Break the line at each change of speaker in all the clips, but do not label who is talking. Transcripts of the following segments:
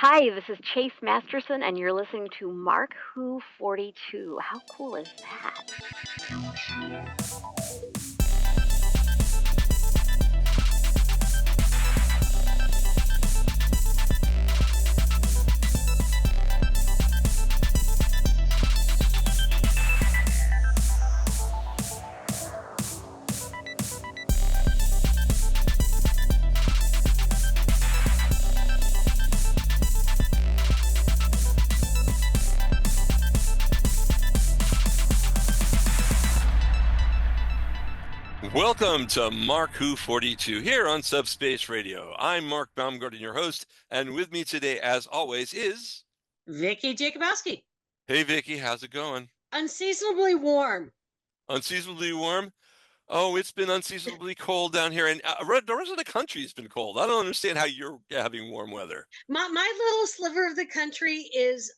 Hi, this is Chase Masterson, and you're listening to Mark Who 42. How cool is that?
Welcome to Mark Who 42 here on Subspace Radio. I'm Mark Baumgarten, your host, and with me today, as always, is
Vicky Jakubowski.
Hey Vicky, how's it going?
Unseasonably warm.
Unseasonably warm? Oh, it's been unseasonably cold down here, and the rest of the country has been cold. I don't understand how you're having warm weather.
My little sliver of the country is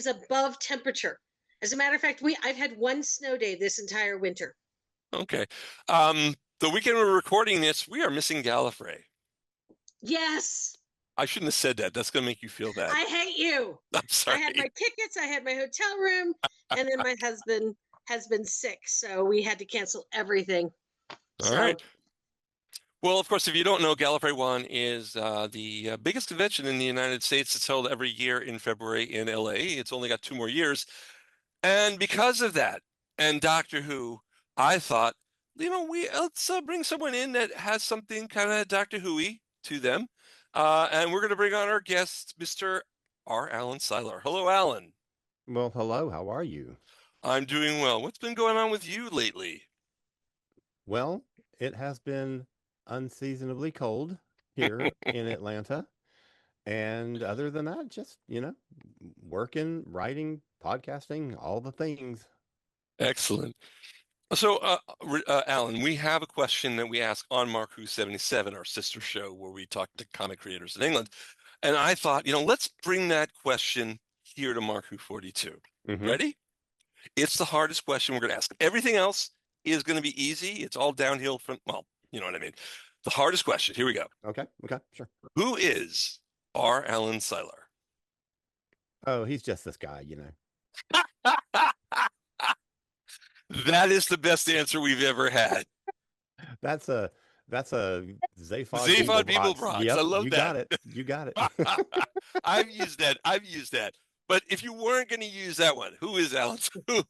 above temperature. As a matter of fact, I've had one snow day this entire winter.
Okay. The weekend we're recording this, we are missing Gallifrey.
Yes.
I shouldn't have said that. That's going to make you feel bad.
I hate you.
I'm sorry.
I had my tickets, I had my hotel room, and then my husband has been sick, so we had to cancel everything.
All right. Well, of course, if you don't know, Gallifrey One is the biggest convention in the United States. It's held every year in February in LA. It's only got 2 more years. And because of that, and Doctor Who, I thought, let's bring someone in that has something kind of Doctor Who-y to them. And we're going to bring on our guest, Mr. R. Alan Siler. Hello, Alan.
Well, hello. How are you?
I'm doing well. What's been going on with you lately?
Well, it has been unseasonably cold here in Atlanta. And other than that, just, working, writing, podcasting, all the things.
Excellent. So, Alan, we have a question that we ask on Mark Who 77, our sister show, where we talk to comic creators in England. And I thought, let's bring that question here to Mark Who 42.
Mm-hmm.
Ready? It's the hardest question we're going to ask. Everything else is going to be easy. It's all downhill from, well, you know what I mean. The hardest question. Here we go.
Okay, sure.
Who is R. Alan Siler?
Oh, he's just this guy,
That is the best answer we've ever had.
That's a Zaphod
Beeblebrox.
Yep,
I love
you
that.
You got it.
I've used that. But if you weren't going to use that one, who is Alan?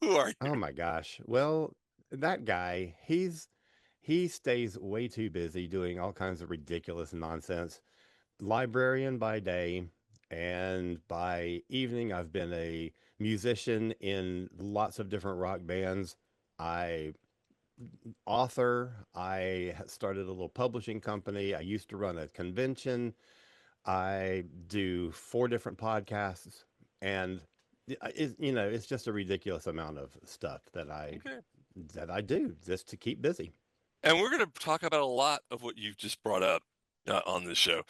Who are you?
Oh my gosh. Well, that guy, he stays way too busy doing all kinds of ridiculous nonsense. Librarian by day, and by evening I've been a musician in lots of different rock bands. I started a little publishing company. I used to run a convention. I do 4 different podcasts, and it's just a ridiculous amount of stuff that I do just to keep busy.
And we're going to talk about a lot of what you've just brought up on this show.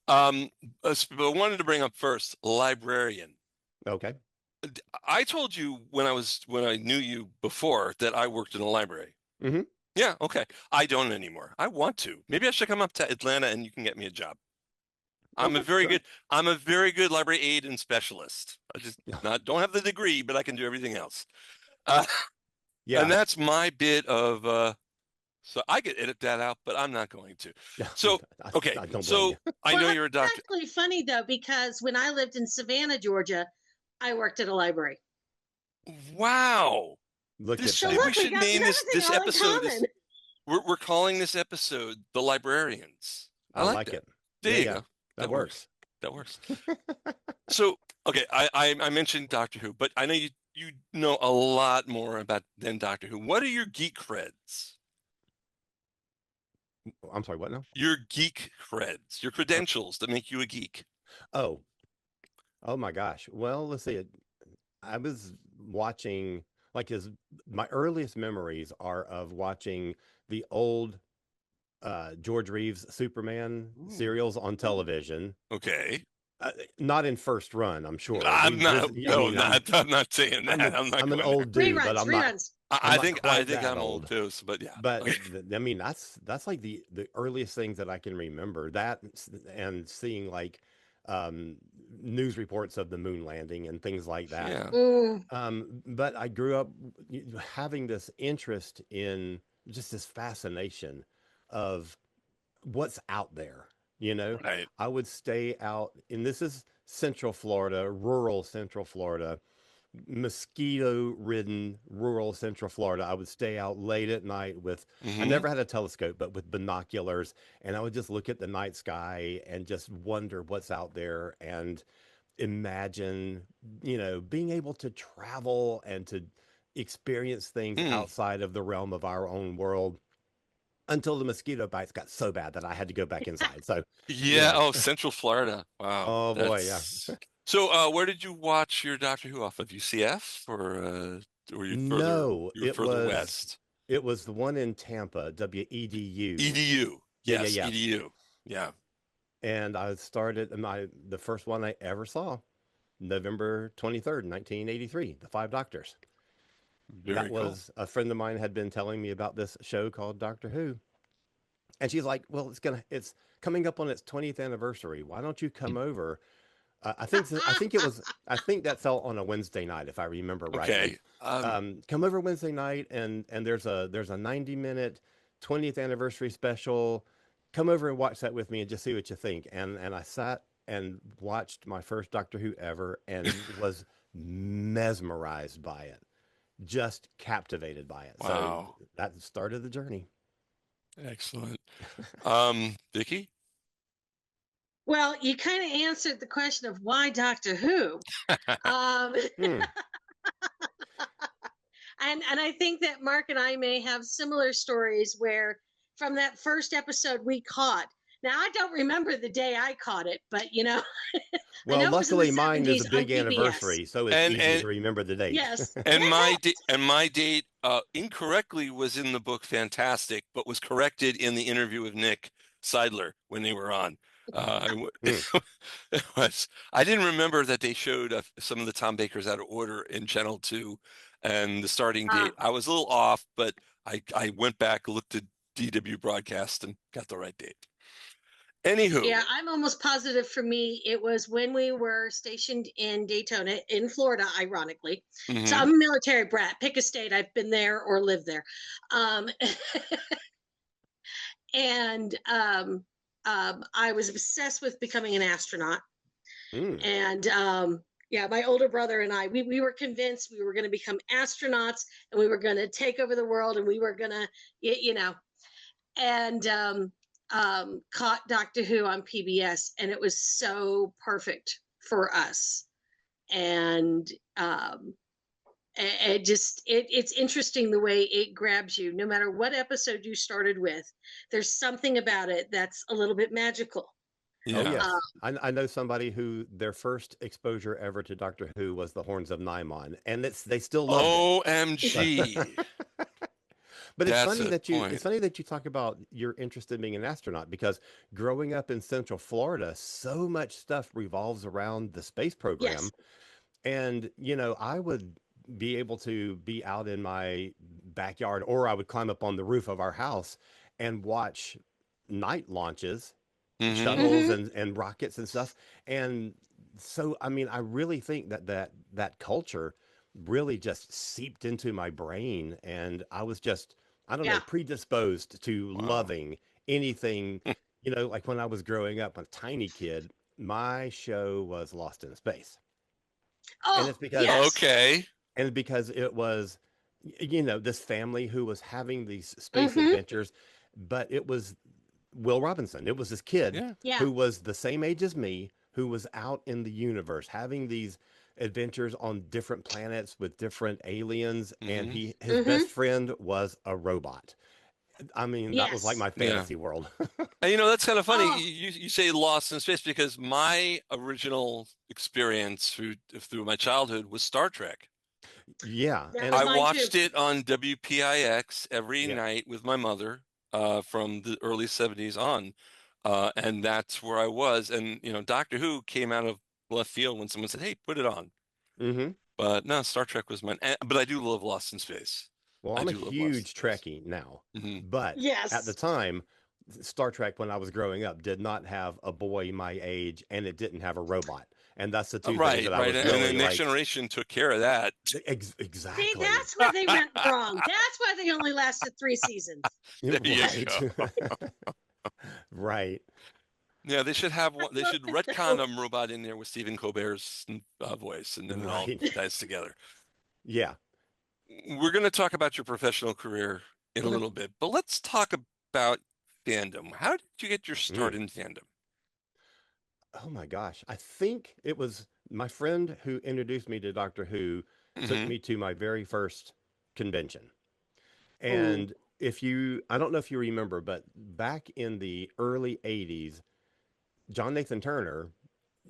But I wanted to bring up first Librarian.
Okay.
I told you when I knew you before that I worked in a library.
Mm-hmm.
Yeah, okay. I don't anymore. I want to. Maybe I should come up to Atlanta and you can get me a job. I'm a very good library aide and specialist. I just don't have the degree, but I can do everything else.
Yeah.
And that's my bit of so I could edit that out, but I'm not going to. So, okay. I know you're a doctor.
It's actually funny though, because when I lived in Savannah, Georgia, I worked at a library.
Wow.
We
should name this episode. We're calling this episode The Librarians.
I like it.
There you go.
That works.
That works. So, okay, I mentioned Doctor Who, but I know you know a lot more than Doctor Who. What are your geek creds?
I'm sorry, what now?
Your geek creds, your credentials that make you a geek.
Oh my gosh. Well, let's see. I was watching, my earliest memories are of watching the old George Reeves Superman serials on television.
Okay.
Not in first run, I'm sure.
I'm not saying that.
I'm an old dude,
but
I'm
reruns.
not.
I think I'm old too, but yeah.
But that's like the earliest things that I can remember. That and seeing news reports of the moon landing and things like that.
Yeah.
But I grew up having this interest in just this fascination of what's out there. You know,
Right.
I would stay out, and this is Central Florida, rural Central Florida, mosquito ridden rural Central Florida. I would stay out late at night with, I
Hmm.
never had a telescope, but with binoculars, and I would just look at the night sky and just wonder what's out there and imagine, being able to travel and to experience things
Hmm.
outside of the realm of our own world until the mosquito bites got so bad that I had to go back inside. So, you
Yeah.
know,
Oh, Central Florida. Wow.
oh boy, yeah.
That's so. Where did you watch your Doctor Who off of? UCF or were you further?
No,
You were further west.
it was the one in Tampa, WEDU.
EDU.
Yeah, yeah,
Yes,
yeah.
EDU. Yeah.
And I started the first one I ever saw, November 23rd, 1983, The Five Doctors. That
Very cool.
was a friend of mine had been telling me about this show called Doctor Who. And she's like, "Well, it's coming up on its 20th anniversary. Why don't you come over?" I think that fell on a Wednesday night, if I remember rightly.
Okay.
Come over Wednesday night, and there's a 90-minute 20th anniversary special. Come over and watch that with me, and just see what you think. And I sat and watched my first Doctor Who ever, and was mesmerized by it, just captivated by it. So
Wow.
that started the journey.
Excellent. Vicky?
Well, you kind of answered the question of why Doctor Who. Um,
Hmm.
and I think that Mark and I may have similar stories where from that first episode we caught. Now I don't remember the day I caught it, but I
Well,
know it was in the
luckily mine is
70s
a
on
big
PBS.
anniversary, so it's easy
And
to remember the date.
Yes.
and
Yes.
my date incorrectly was in the book Fantastic, but was corrected in the interview with Nick Seidler when they were on. It was, I didn't remember that they showed some of the Tom Bakers out of order in Channel 2 and the starting date. I was a little off, but I went back, looked at DW broadcast, and got the right date. Anywho.
Yeah, I'm almost positive for me it was when we were stationed in Daytona, in Florida, ironically.
Mhm.
So I'm a military brat. Pick a state, I've been there or lived there. And I was obsessed with becoming an astronaut. And yeah, my older brother and I, we were convinced we were going to become astronauts and we were going to take over the world and we were going to, and caught Doctor Who on PBS, and it was so perfect for us. And it's interesting the way it grabs you. No matter what episode you started with, there's something about it that's a little bit magical.
Oh yes, I know somebody who their first exposure ever to Doctor Who was the Horns of Nimon, and they still loved it.
OMG.
But it's
That's
funny
a
that
point.
you talk about you're interested in being an astronaut, because growing up in Central Florida, so much stuff revolves around the space program.
Yes.
And I would be able to be out in my backyard, or I would climb up on the roof of our house and watch night launches, shuttles and rockets and stuff. And so, I mean, I really think that culture really just seeped into my brain, and I was just, I don't know, predisposed to
Wow.
loving anything. Like when I was growing up, a tiny kid, my show was Lost in Space.
Oh,
And it's because
Okay.
and because it was this family who was having these space adventures, but it was Will Robinson. It was this kid who was the same age as me, who was out in the universe having these adventures on different planets with different aliens, and his best friend was a robot. I mean, that was like my fantasy world.
And that's kind of funny. You say Lost in Space, because my original experience through my childhood was Star Trek.
Yeah.
And
I watched it on WPIX every night with my mother from the early 70s on. And that's where I was. And, Doctor Who came out of left field when someone said, hey, put it on. But no, Star Trek was mine. But I do love Lost in Space.
Well, I'm a huge Trekkie now, but at the time, Star Trek, when I was growing up, did not have a boy my age, and it didn't have a robot. And that's the two things
Right,
that I
right.
was
And
really
then Next
like,
Generation took care of that.
See,
exactly.
that's where they went wrong. That's why they only lasted 3 seasons.
There you
Right.
go.
Right.
Yeah, they should have one. They should retcon a robot in there with Stephen Colbert's voice, and then it all
Right.
ties together.
Yeah.
We're going to talk about your professional career in a
Okay.
little bit, but let's talk about fandom. How did you get your start in fandom?
Oh my gosh. I think it was my friend who introduced me to Doctor Who took
Hmm.
me to my very first convention.
Ooh.
And I don't know if you remember, but back in the early 80s, John Nathan Turner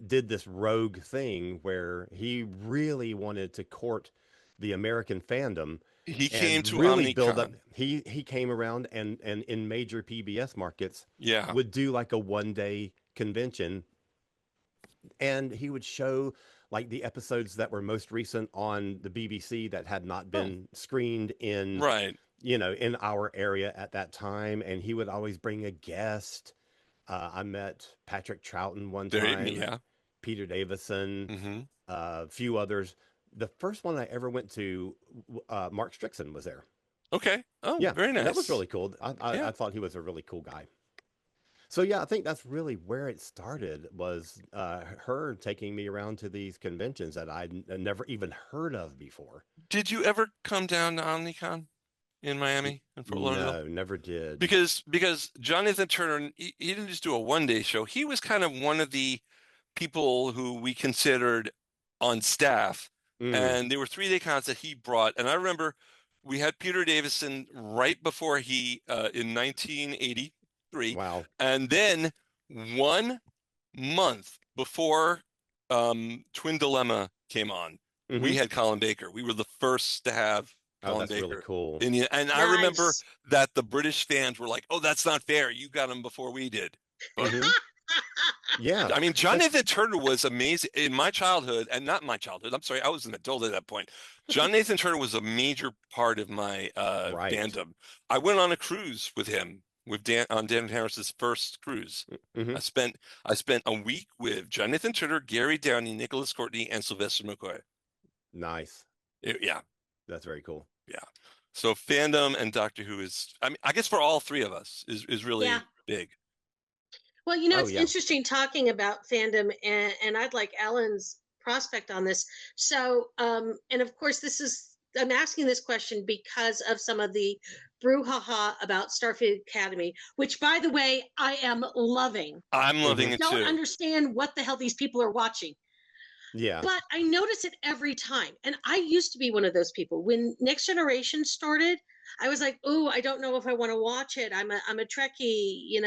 did this rogue thing where he really wanted to court the American fandom
He came
and
to
really build up.
OmniCon.
He came around and in major PBS markets
Yeah.
would do like a 1-day convention, and he would show like the episodes that were most recent on the BBC that had not
Oh,
been screened in,
right.
in our area at that time. And he would always bring a guest. I met Patrick Troughton one
There,
time,
yeah.
Peter Davison,
Hmm.
a few others. The first one I ever went to, Mark Strickson was there.
Okay. Oh,
Yeah,
very
and that was
nice.
really cool.
Yeah.
I thought he was a really cool guy. So yeah, I think that's really where it started, was her taking me around to these conventions that I'd never even heard of before.
Did you ever come down to OmniCon in Miami and Fort Lauderdale?
No, never did.
Because Jonathan Turner, he didn't just do a 1-day show. He was kind of one of the people who we considered on staff.
Mm,
And there were 3-day cons that he brought. And I remember we had Peter Davison right before he in 1983.
wow.
And then 1 month before Twin Dilemma came on, we
Hmm.
had Colin Baker. We were the first to have
Oh,
Colin
that's really
Baker.
cool.
And I remember
Nice.
that the British fans were like, "Oh, that's not fair. You got him before we did." But
Hmm. Yeah,
I mean,
that's
Jonathan Turner was amazing in my childhood, and not my childhood. I'm sorry, I was an adult at that point. John Nathan Turner was a major part of my
right.
fandom. I went on a cruise with him with Dan Harris's first cruise.
Hmm.
I spent a week with Jonathan Turner, Gary Downey, Nicholas Courtney, and Sylvester McCoy.
Nice.
Yeah,
That's very cool.
yeah. So fandom and Doctor Who I mean, I guess for all three of us is
Yeah.
really big.
Well,
Oh
it's
yeah.
interesting talking about fandom, and I'd like Alan's prospect on this. So, and of course, I'm asking this question because of some of the brouhaha about Starfleet Academy, which, by the way, I am loving.
I'm loving
Hmm.
it
Don't
too.
understand what the hell these people are watching.
Yeah.
But I notice it every time. And I used to be one of those people. When Next Generation started, I was like, oh, I don't know if I want to watch it. I'm a Trekkie.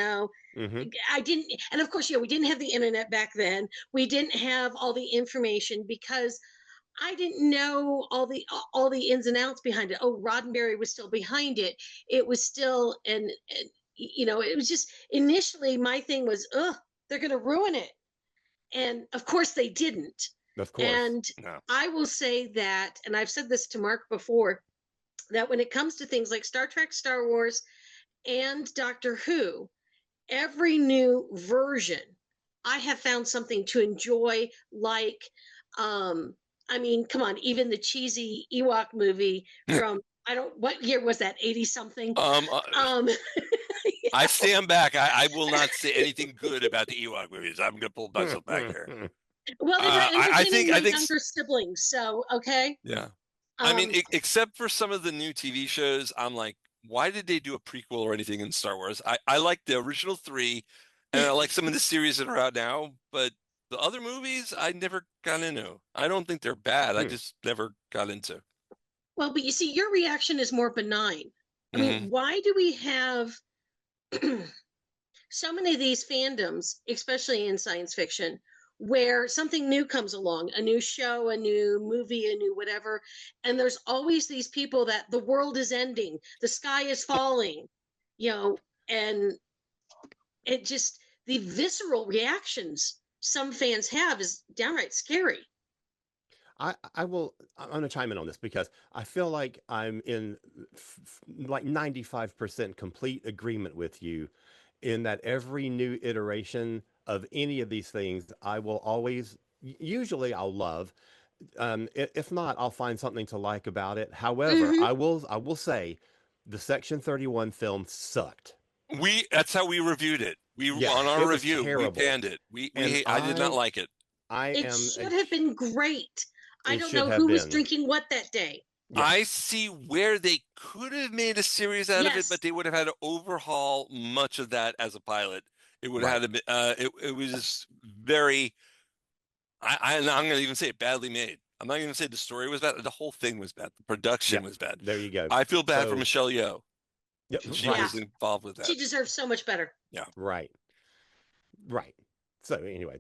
Hmm.
I didn't, and of course, we didn't have the internet back then. We didn't have all the information because I didn't know all the ins and outs behind it. Oh, Roddenberry was still behind it. It was still, and it was just initially my thing was, they're going to ruin it, and of course they didn't.
Of course.
And
No.
I will say that, and I've said this to Mark before, that when it comes to things like Star Trek, Star Wars, and Doctor Who, every new version, I have found something to enjoy. Like, I mean, come on, even the cheesy Ewok movie from what year was that? 80 something.
Um, uh,
Um,
I stand back. I will not say anything good about the Ewok movies. I'm going to pull myself back here.
well, they were
I
entertaining my
think,
younger siblings, so okay.
yeah. I mean,
Um,
except for some of the new TV shows, I'm like, why did they do a prequel or anything in Star Wars? I like the original 3, and I like some of the series that are out now, but the other movies I never got into. I don't think they're bad. I
Hmm.
just never got into.
well, but you see, your reaction is more benign. I mean,
Hmm.
why do we have so many of these fandoms, especially in science fiction, where something new comes along, a new show, a new movie, a new whatever, and there's always these people that the world is ending, the sky is falling, and it just, the visceral reactions some fans have is downright scary.
I'm going to chime in on this because I feel like I'm in like 95% complete agreement with you in that every new iteration of any of these things, I will always usually I'll love. If not, I'll find something to like about it. However,
Hmm.
I will say, the Section 31 film sucked.
That's how we reviewed it. We
Yeah,
on our
it was
review, we
terrible,
panned it.
and
I did not like it.
I
It
am
should have been great. I
it
don't
should
know
have
who was
been.
drinking what that day.
Yeah,
I see where they could have made a series out of it, but
Yes.
they would have had to overhaul much of that as a pilot. It would have
right.
had to be, it was just very, I'm going to even say it badly made. I'm not even going to say the story was bad. The whole thing was bad. The
Yeah,
production was bad.
there you go.
I feel bad for
So,
Michelle Yeoh.
yeah,
She
right,
was involved with
She
that.
deserves so much better.
Yeah.
right, right. So anyway,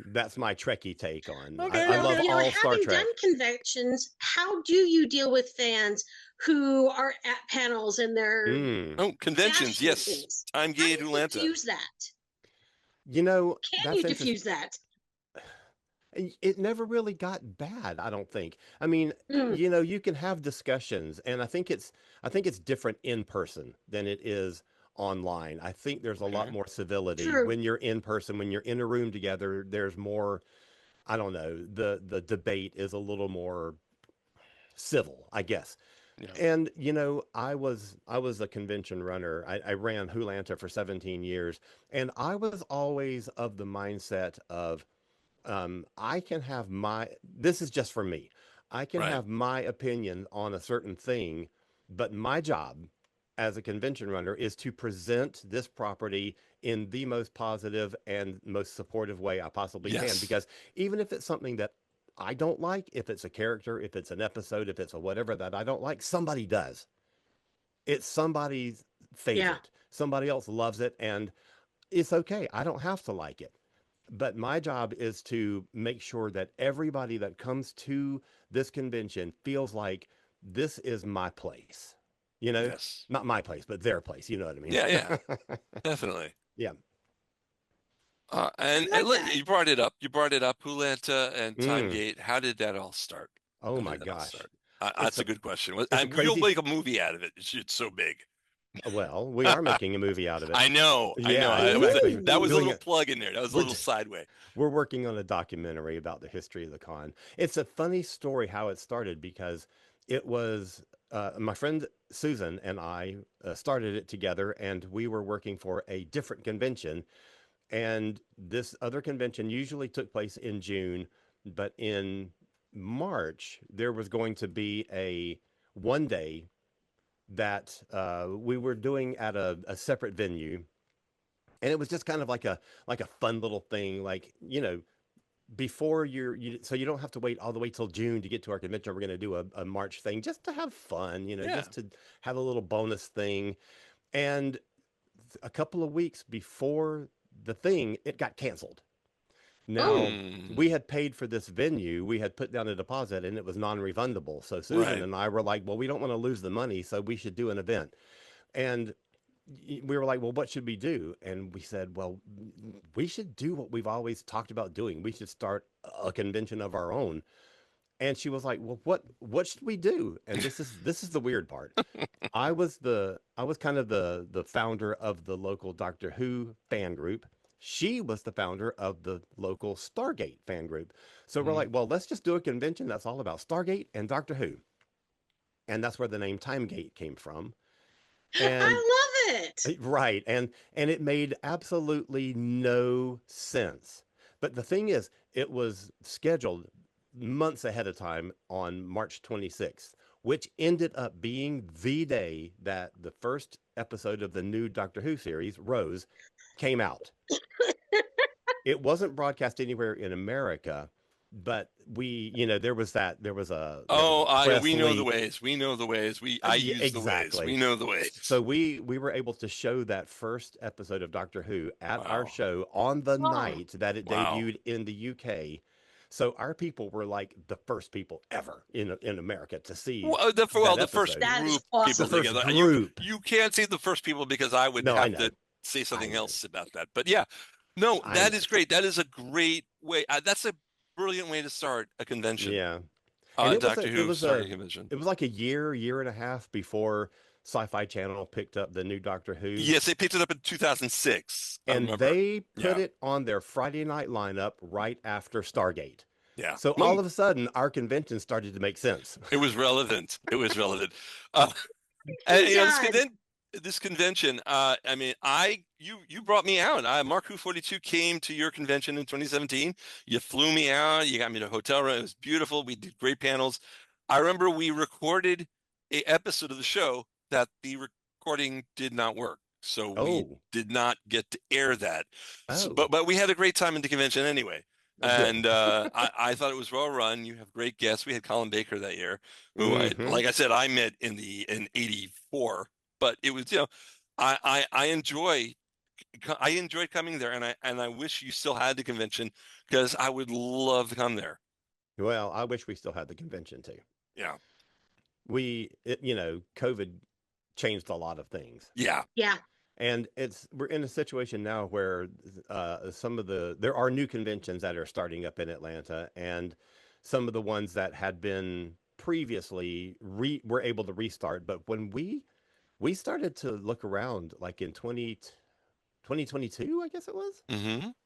that's my Trekkie take on.
Okay,
I
Well,
love
okay.
all Star
having
Trek.
done conventions, how do you deal with fans who are at panels and they're
Mm.
Oh, conventions,
bashing
yes.
things?
Time
How
Gate
do you
WHOlanta.
diffuse that?
You know,
Can
that's
you
interesting.
diffuse that?
It never really got bad, I don't think. I mean,
Mm,
you know, you can have discussions, and I think it's different in person than it is online. I think there's a lot
Okay.
more civility
true.
when you're in person, when you're in a room together. There's more, I don't know, the debate is a little more civil, I guess.
Yeah.
And you know, I was a convention runner. I ran WHOlanta for 17 years, and I was always of the mindset of I can have this is just for me. I can
Right.
have my opinion on a certain thing, but my job as a convention runner is to present this property in the most positive and most supportive way I possibly can.
Yes.
Because even if it's something that I don't like, if it's a character, if it's an episode, if it's a whatever that I don't like, somebody does. It's somebody's
Yeah.
favorite. Somebody else loves it, and it's okay. I don't have to like it, but my job is to make sure that everybody that comes to this convention feels like this is my place. You know,
Yes.
not my place, but their place. You know what I mean?
Yeah, yeah, definitely.
Yeah.
I like that.
You brought it up. You brought it up. WHOlanta and Time
Mm.
Gate. How did that all start?
Oh
How
my
did that all
gosh.
start?
It's
That's a
a
good question.
it's a
You'll
crazy.
make a movie out of it. It's so big.
Well, we are making a movie out of it.
I know. I know.
Yeah, exactly.
That was a
Doing
little
it.
plug in there. That was a
We're
little sideway.
we're working on a documentary about the history of the con. It's a funny story how it started because it was my friend Susan and I started it together, and we were working for a different convention. And this other convention usually took place in June, but in March, there was going to be a 1 day that we were doing at a separate venue. And it was just kind of like a fun little thing, like, you know, before so you don't have to wait all the way till June to get to our convention. We're going to do a March thing just to have fun, you know,
Yeah.
just to have a little bonus thing. And a couple of weeks before the thing, it got canceled.
Oh,
Now,
Hmm.
we had paid for this venue, we had put down a deposit, and it was non-refundable. So Susan
Right.
and I were like, well, we don't want to lose the money, so we should do an event. And we were like, well, what should we do? And we said, well, we should do what we've always talked about doing. We should start a convention of our own. And she was like, well, what should we do? And this is the weird part. I was kind of the founder of the local Doctor Who fan group. She was the founder of the local Stargate fan group. So we're
Hmm.
like, well, let's just do a convention that's all about Stargate and Doctor Who. And that's where the name Timegate came from. And
I love it.
right, and it made absolutely no sense. But the thing is, it was scheduled months ahead of time on March 26th, which ended up being the day that the first episode of the new Doctor Who series, Rose, came out. It wasn't broadcast anywhere in America, but you know, there was a press
We know the
leak.
ways. We know the ways. I
Yeah,
use the ways.
exactly.
We know the ways.
So we were able to show that first episode of Doctor Who at our
Wow.
show on the
Oh,
night that it
Wow.
debuted in the UK. So our people were like the first people ever in America to see
The
that
first
episode.
that is
group
awesome.
people
The first
together.
group.
You can't say the first people because I would
No, I
have
know.
to say
I
something
know.
else about that. But yeah, no,
I
that
know.
is great. That is a great way. That's a brilliant way to start a convention.
Yeah. And
Doctor Who Stargate convention.
it was like a year and a half before Sci-Fi Channel picked up the new Doctor Who.
Yes, they picked it up in 2006. I
And
remember.
they put it on their Friday night lineup right after Stargate.
Yeah.
So all of a sudden, our convention started to make sense.
It was relevant. It was relevant. And you know, this convention, I mean, you brought me out. Mark Who 42 came to your convention in 2017. You flew me out. You got me to a hotel room. It was beautiful. We did great panels. I remember we recorded an episode of the show that the recording did not work. So we did not get to air that. So, but we had a great time at the convention anyway. And I thought it was well run. You have great guests. We had Colin Baker that year, who like I said, I met in '84. But it was, you know, I enjoyed coming there, and I wish you still had the convention, because I would love to come there.
Well, I wish we still had the convention too.
Yeah.
You know, COVID changed a lot of things.
Yeah.
And we're in a situation now where there are new conventions that are starting up in Atlanta, and some of the ones that had been previously were able to restart. But when we started to look around, like in 2022, I guess it was,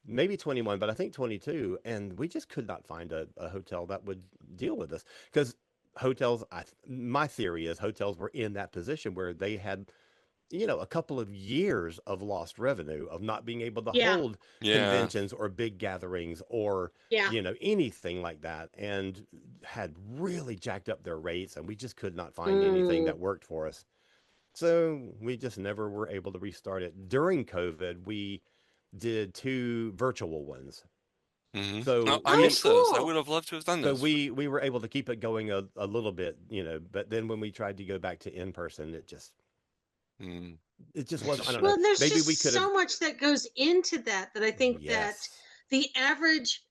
maybe 21, but I think 22, and we just could not find a hotel that would deal with us, because hotels, my theory is hotels were in that position where they had, you know, a couple of years of lost revenue of not being able to hold conventions or big gatherings or, you know, anything like that, and had really jacked up their rates, and we just could not find anything that worked for us. So we just never were able to restart it. During COVID, we did 2 virtual ones. So
I missed those. I would have loved to have done those.
So we were able to keep it going a little bit, you know, but then when we tried to go back to in person, it just wasn't. I don't know.
Well, there's
Maybe
just
we could
so much that goes into that I think that the average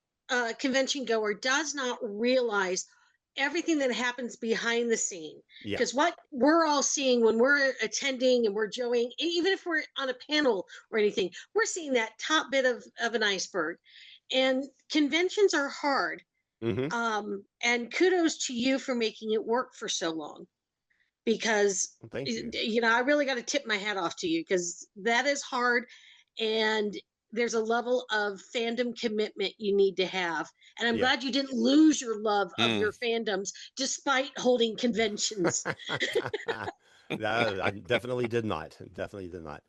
convention goer does not realize everything that happens behind the scene. Because what we're all seeing when we're attending and we're joining, even if we're on a panel or anything, we're seeing that top bit of an iceberg. And conventions are hard. And kudos to you for making it work for so long. Because, you know, I really got to tip my hat off to you, because that is hard. And there's a level of fandom commitment you need to have. And I'm glad you didn't lose your love of your fandoms despite holding conventions.
I definitely did not. Definitely did not.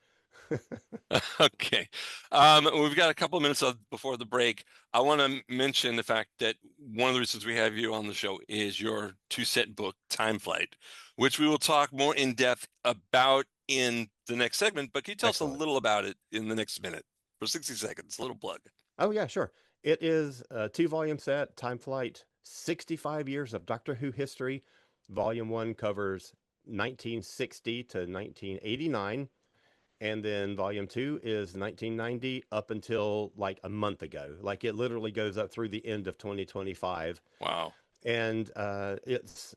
Okay. We've got a couple of minutes before the break. I want to mention the fact that one of the reasons we have you on the show is your 2-set book, Time Flight, which we will talk more in depth about in the next segment. But can you tell us a little about it in the next minute? For 60 seconds, a little plug.
Oh, yeah, sure. It is a 2-volume set, Time Flight, 65 years of Doctor Who history. Volume 1 covers 1960 to 1989. And then Volume 2 is 1990 up until like a month ago. Like it literally goes up through the end of 2025.
Wow.
And it's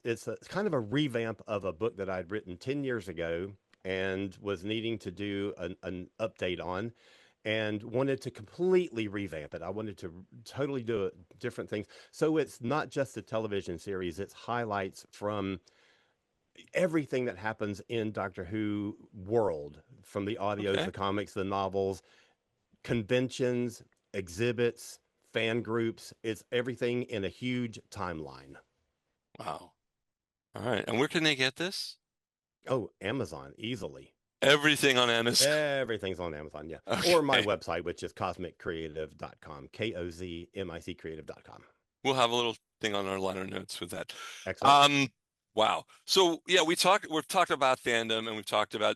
kind of a revamp of a book that I'd written 10 years ago and was needing to do an update on, and wanted to completely revamp it. I wanted to totally do different things. So it's not just a television series, it's highlights from everything that happens in Doctor Who world, from the audios, the comics, the novels, conventions, exhibits, fan groups. It's everything in a huge timeline.
Wow. All right. And where can they get this?
Oh, Amazon, easily.
Everything on Amazon.
Everything's on Amazon, yeah. Okay. Or my website, which is cosmiccreative.com, KOZMICcreative.com.
We'll have a little thing on our liner notes with that.
Excellent.
Wow. So yeah, we've talked about fandom, and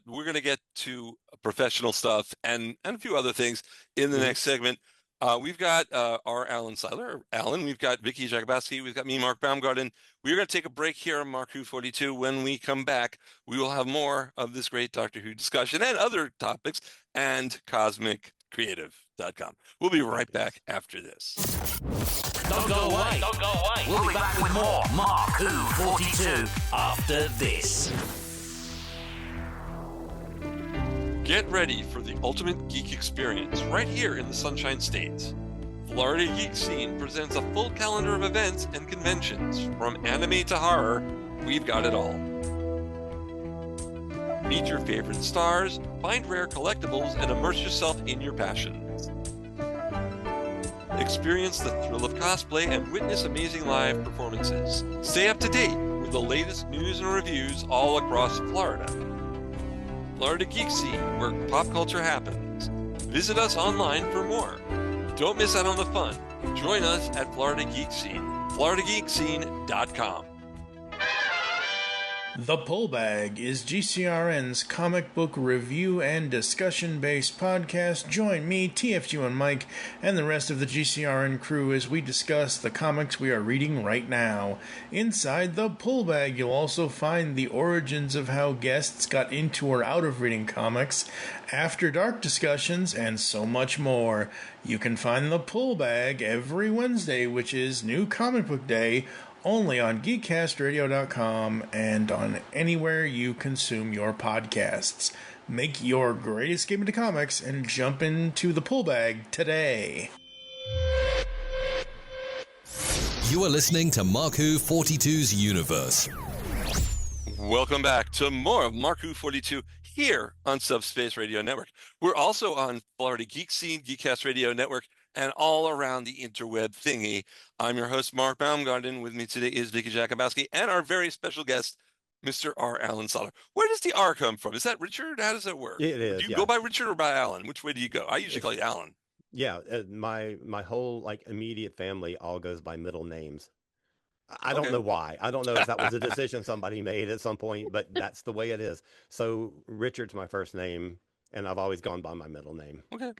we're going to get to professional stuff and a few other things in the next segment. We've got our Alan Siler. Alan, we've got Vicky Jakubowski, we've got me, Mark Baumgarten. We're going to take a break here on Mark Who 42. When we come back, we will have more of this great Doctor Who discussion and other topics, and CosmicCreative.com. We'll be right back after this.
Don't go away. Don't go away. We'll be back with more Mark Who 42 after this.
Get ready for the ultimate geek experience right here in the Sunshine State. Florida Geek Scene presents a full calendar of events and conventions. From anime to horror, we've got it all. Meet your favorite stars, find rare collectibles, and immerse yourself in your passions. Experience the thrill of cosplay and witness amazing live performances. Stay up to date with the latest news and reviews all across Florida. Florida Geek Scene, where pop culture happens. Visit us online for more. Don't miss out on the fun. Join us at Florida Geek Scene, floridageekscene.com.
The Pullbag is GCRN's comic book review and discussion-based podcast. Join me, TFG and Mike, and the rest of the GCRN crew as we discuss the comics we are reading right now. Inside the Pullbag, you'll also find the origins of how guests got into or out of reading comics, after dark discussions, and so much more. You can find the Pullbag every Wednesday, which is New Comic Book Day, only on geekcastradio.com and on anywhere you consume your podcasts. Make your great escape into comics and jump into the Pullbag today.
You are listening to Mark Who 42's Universe.
Welcome back to more of Mark Who 42 here on Subspace Radio Network. We're also on Florida Geek Scene, Geekcast Radio Network, and all around the interweb thingy. I'm your host, Mark Baumgarten. With me today is Vicky Jakubowski and our very special guest, Mr. R. Alan Siler. Where does the R come from? Is that Richard? How does that work?
It is.
Do you go by Richard or by Alan? Which way do you go? I usually call you Alan.
Yeah, my whole like immediate family all goes by middle names. I don't know why. I don't know if that was a decision somebody made at some point, but that's the way it is. So Richard's my first name, and I've always gone by my middle name.
Okay.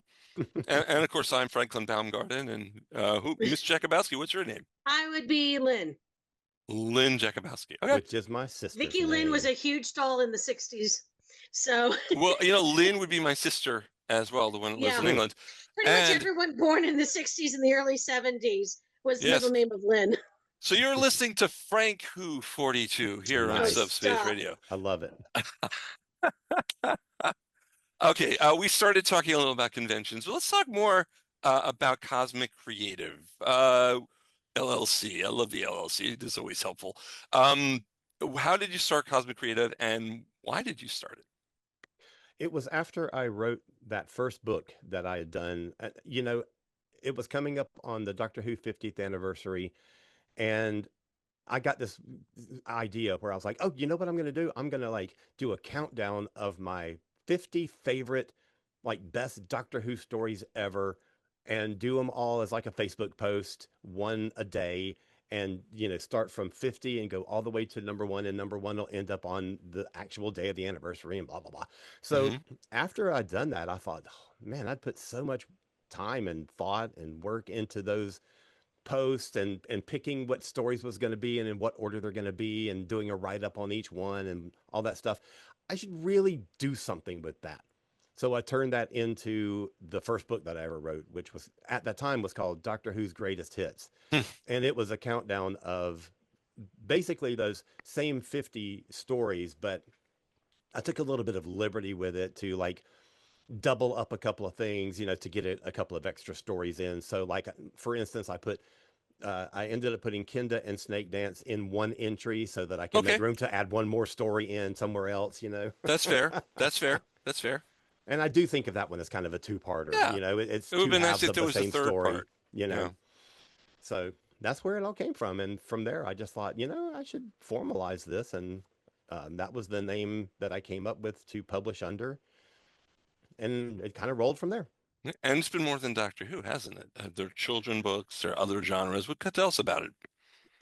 and of course, I'm Franklin Baumgarten. And Miss Jakubowski, what's your name?
I would be Lynn.
Lynn Jakubowski. Okay.
Which is my sister.
Vicky Lynn was a huge doll in the 60s. So
well, Lynn would be my sister as well, the one that lives in England.
Pretty much everyone born in the 60s and the early 70s was the middle name of Lynn.
So you're listening to Frank Who 42 here on Subspace Radio.
I love it.
Okay, we started talking a little about conventions, but let's talk more about Kozmic Creative, LLC. I love the LLC. It is always helpful. How did you start Kozmic Creative, and why did you start it?
It was after I wrote that first book that I had done. It was coming up on the Doctor Who 50th anniversary, and I got this idea where I was like, oh, you know what I'm going to do? I'm going to do a countdown of my 50 favorite, best Doctor Who stories ever, and do them all as a Facebook post, one a day, and, start from 50 and go all the way to number one, and number one will end up on the actual day of the anniversary and blah, blah, blah. So after I'd done that, I thought, oh, man, I'd put so much time and thought and work into those posts and picking what stories was going to be and in what order they're going to be and doing a write-up on each one and all that stuff. I should really do something with that. So I turned that into the first book that I ever wrote, which was at that time was called Doctor Who's Greatest Hits. And it was a countdown of basically those same 50 stories, but I took a little bit of liberty with it to double up a couple of things, to get a couple of extra stories in. So for instance, I ended up putting Kenda and Snake Dance in one entry so that I could make room to add one more story in somewhere else,
That's fair. That's fair. That's fair.
And I do think of that one as kind of a two-parter.
Yeah.
It's
it would have been nice
two
if there was a third
story,
part.
Yeah. So that's where it all came from. And from there, I just thought, I should formalize this. And that was the name that I came up with to publish under. And it kind of rolled from there.
And it's been more than Doctor Who, hasn't it? There are children books, there are other genres. What can you tell us about it?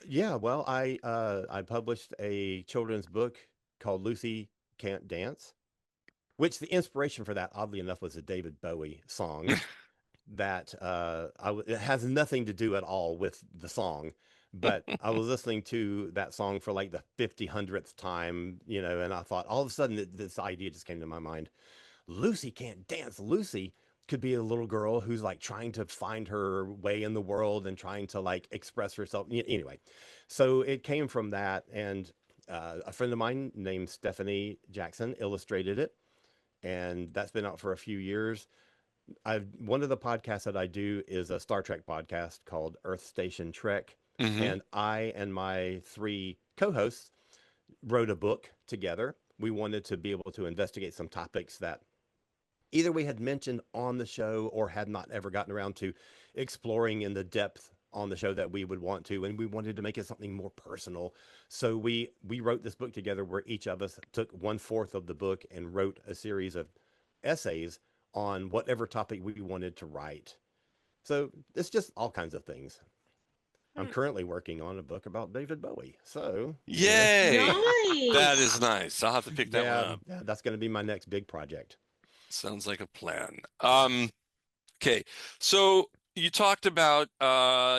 Yeah, well, I published a children's book called Lucy Can't Dance, which the inspiration for that, oddly enough, was a David Bowie song that it has nothing to do at all with the song. But I was listening to that song for the 50-100th time, and I thought all of a sudden this idea just came to my mind. Lucy can't dance. Lucy could be a little girl who's trying to find her way in the world and trying to express herself. Anyway, so it came from that. And a friend of mine named Stephanie Jackson illustrated it. And that's been out for a few years. One of the podcasts that I do is a Star Trek podcast called Earth Station Trek. And I and my three co-hosts wrote a book together we wanted to be able to investigate some topics that either we had mentioned on the show or had not ever gotten around to exploring in the depth on the show that we would want to, and we wanted to make it something more personal. So we wrote this book together where each of us took 1/4 of the book and wrote a series of essays on whatever topic we wanted to write. So it's just all kinds of things. I'm currently working on a book about David Bowie. So
Yay!
Nice.
That is nice. I'll have to pick that one up.
yeah, that's going to be my next big project.
Sounds like a plan. Okay. So you talked about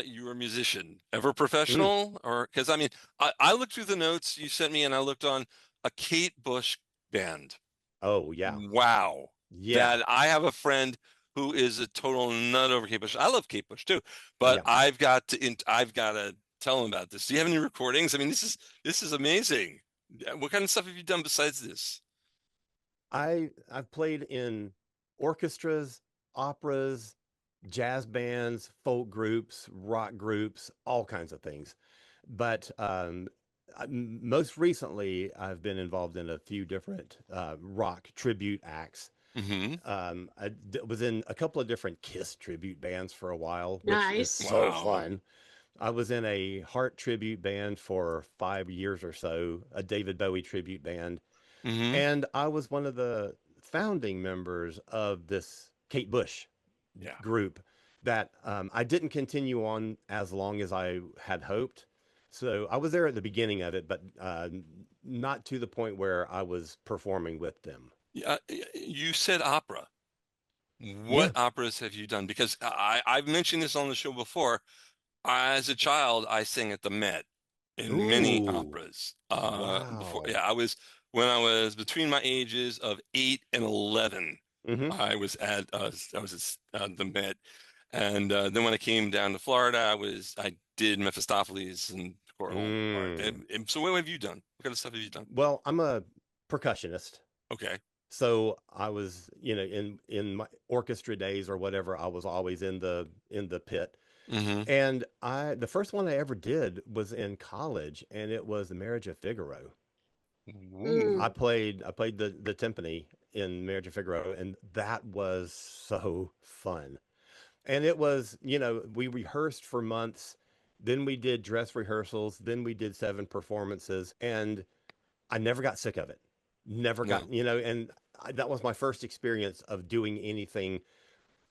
you were a musician, ever professional, or because I mean, I looked through the notes you sent me and I looked on a Kate Bush band.
Oh yeah.
Wow.
Yeah.
That I have a friend who is a total nut over Kate Bush. I love Kate Bush too, but
Yeah.
I've got to tell him about this. Do you have any recordings? I mean, this is amazing. What kind of stuff have you done besides this?
I've played in orchestras, operas, jazz bands, folk groups, rock groups, all kinds of things. But most recently, I've been involved in a few different rock tribute acts. Was in a couple of different Kiss tribute bands for a while, which is so fun. I was in a Heart tribute band for 5 years or so, a David Bowie tribute band. And I was one of the founding members of this Kate Bush group that I didn't continue on as long as I had hoped. So I was there at the beginning of it, but not to the point where I was performing with them.
You said opera. What operas have you done? Because I've mentioned this on the show before. As a child, I sang at the Met in many operas. Before, when I was between my ages of 8 and 11. I was at the Met, and then when I came down to Florida, I did Mephistopheles and Coral. And so what have you done? What kind of stuff have you done?
Well, I'm a percussionist.
Okay.
So I was, in my orchestra days or whatever, I was always in the pit. And the first one I ever did was in college, and it was The Marriage of Figaro. I played the timpani in Marriage of Figaro, and that was so fun. And it was, we rehearsed for months, then we did dress rehearsals, then we did 7 performances, and I never got sick of it. Never got, and that was my first experience of doing anything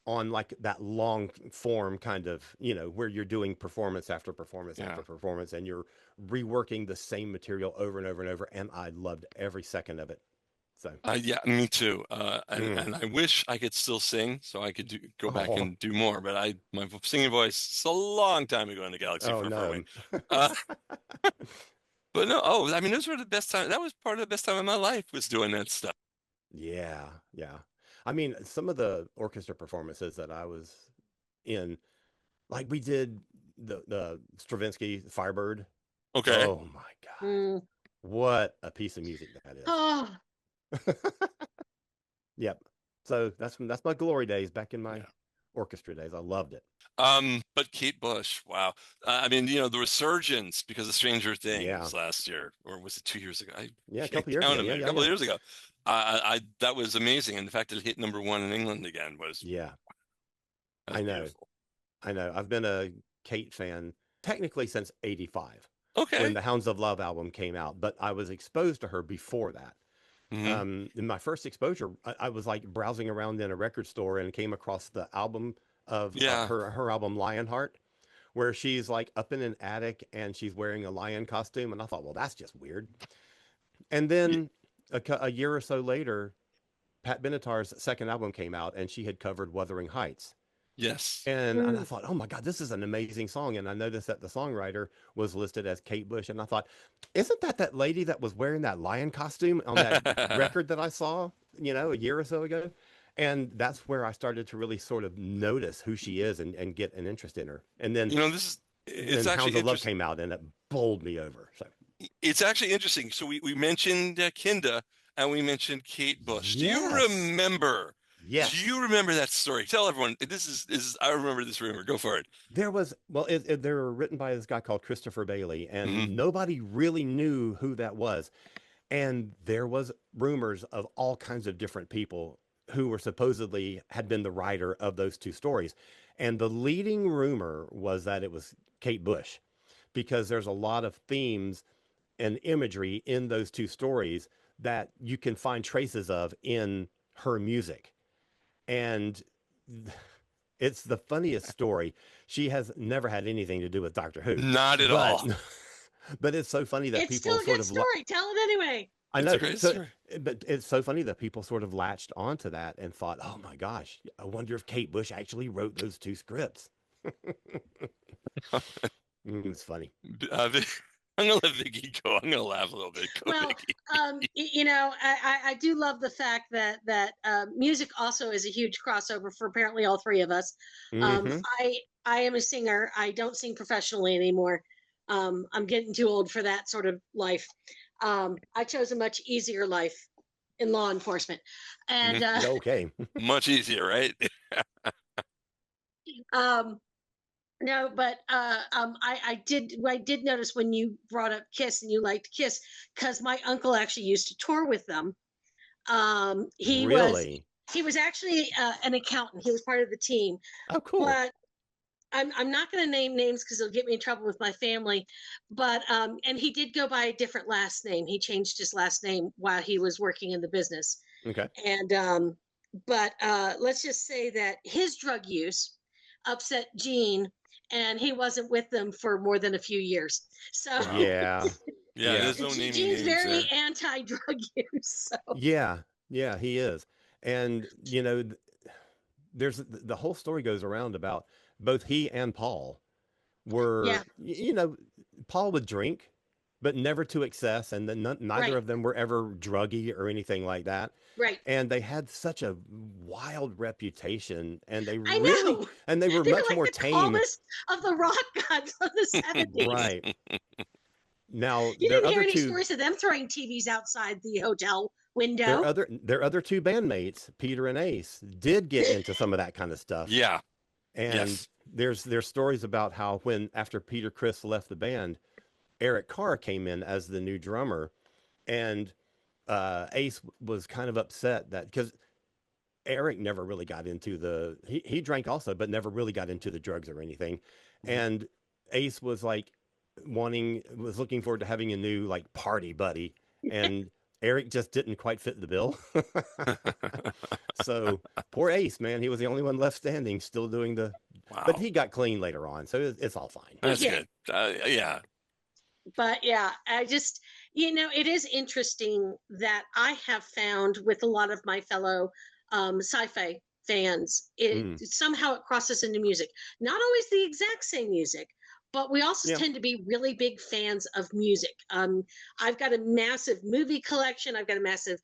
on like that long form kind of, where you're doing performance after performance after performance, and you're reworking the same material over and over and over. And I loved every second of it. So
yeah, me too. And I wish I could still sing so I could go back and do more. But my singing voice is a long time ago in the galaxy far away. But no, I mean, those were the best time. That was part of the best time of my life, was doing that stuff.
Yeah. I mean, some of the orchestra performances that I was in, like we did the Stravinsky Firebird.
Okay.
Oh my God. What a piece of music that is. Yep. So that's my glory days back in my orchestra days. I loved it.
But Kate Bush, wow. I mean, the resurgence because of Stranger Things last year, or was it 2 years ago?
A couple years ago.
A couple of years ago. That was amazing, and the fact that it hit #1 in England again was
I know.
Beautiful.
I know. I've been a Kate fan technically since '85.
Okay.
When the Hounds of Love album came out, but I was exposed to her before that. In my first exposure, I was like browsing around in a record store and came across the album of her album Lionheart, where she's like up in an attic and she's wearing a lion costume, and I thought, well, that's just weird. And then a year or so later, Pat Benatar's second album came out, and she had covered Wuthering Heights.
Yes.
And I thought, oh my God, this is an amazing song. And I noticed that the songwriter was listed as Kate Bush. And I thought, isn't that lady that was wearing that lion costume on that record that I saw, a year or so ago? And that's where I started to really sort of notice who she is and get an interest in her. And then,
it's actually
Hounds of Love came out, and it bowled me over. So
it's actually interesting. So we mentioned Kinda, and we mentioned Kate Bush.
Yes.
Do you remember?
Yes.
Do you remember that story? Tell everyone. This is I remember this rumor. Go for it.
They were written by this guy called Christopher Bailey, and nobody really knew who that was. And there was rumors of all kinds of different people who were supposedly had been the writer of those two stories. And the leading rumor was that it was Kate Bush, because there's a lot of themes and imagery in those two stories that you can find traces of in her music. And it's the funniest story. She has never had anything to do with Doctor Who.
Not at
but,
all.
But it's so funny that
It's
people
still a
sort
good
of
story. Tell it anyway.
I
It's
know.
a great
So,
story.
but it's so funny that people sort of latched onto that and thought, "Oh my gosh, I wonder if Kate Bush actually wrote those two scripts." It's funny.
I'm gonna let Vicky go. I'm gonna laugh a little bit. Go,
Well,
Vicky.
you know, I do love the fact that music also is a huge crossover for apparently all three of us.
Mhm.
I am a singer. I don't sing professionally anymore. I'm getting too old for that sort of life. I chose a much easier life in law enforcement, and
Okay.
Much easier, right?
um, no, but I did notice when you brought up Kiss and you liked Kiss because my uncle actually used to tour with them. He
Really?
was actually an accountant. He was part of the team,
Oh, cool.
but I'm not going to name names because it'll get me in trouble with my family. But and he did go by a different last name. He changed his last name while he was working in the business.
Okay.
And but let's just say that his drug use upset Gene, and he wasn't with them for more than a few years. So
Yeah.
Yeah, there's no naming
Gene's
names
very
there.
anti-drug use. So.
Yeah. Yeah, he is. And there's the whole story goes around about both he and Paul were,
Yeah.
Paul would drink, but never to excess, and then neither
Right.
of them were ever druggy or anything like that.
Right.
And they had such a wild reputation, and they
I
really,
know.
and they were
They were
much
like
more
the
tame.
calmest of the rock gods of the 70s.
Right. Now,
You
their
didn't hear
other
any
two,
stories of them throwing TVs outside the hotel window.
their other two bandmates, Peter and Ace, did get into some of that kind of stuff.
Yeah.
And
Yes.
there's stories about how after Peter Criss left the band, Eric Carr came in as the new drummer, and Ace was kind of upset that because Eric never really got into he drank also, but never really got into the drugs or anything. And Ace was like was looking forward to having a new like party buddy, and Eric just didn't quite fit the bill. So poor Ace, man, he was the only one left standing, still doing
Wow.
but he got clean later on, so it's all fine.
That's
Yeah.
good. Yeah.
But yeah, I just, it is interesting that I have found with a lot of my fellow sci-fi fans, somehow it crosses into music. Not always the exact same music, but we also tend to be really big fans of music. I've got a massive movie collection. I've got a massive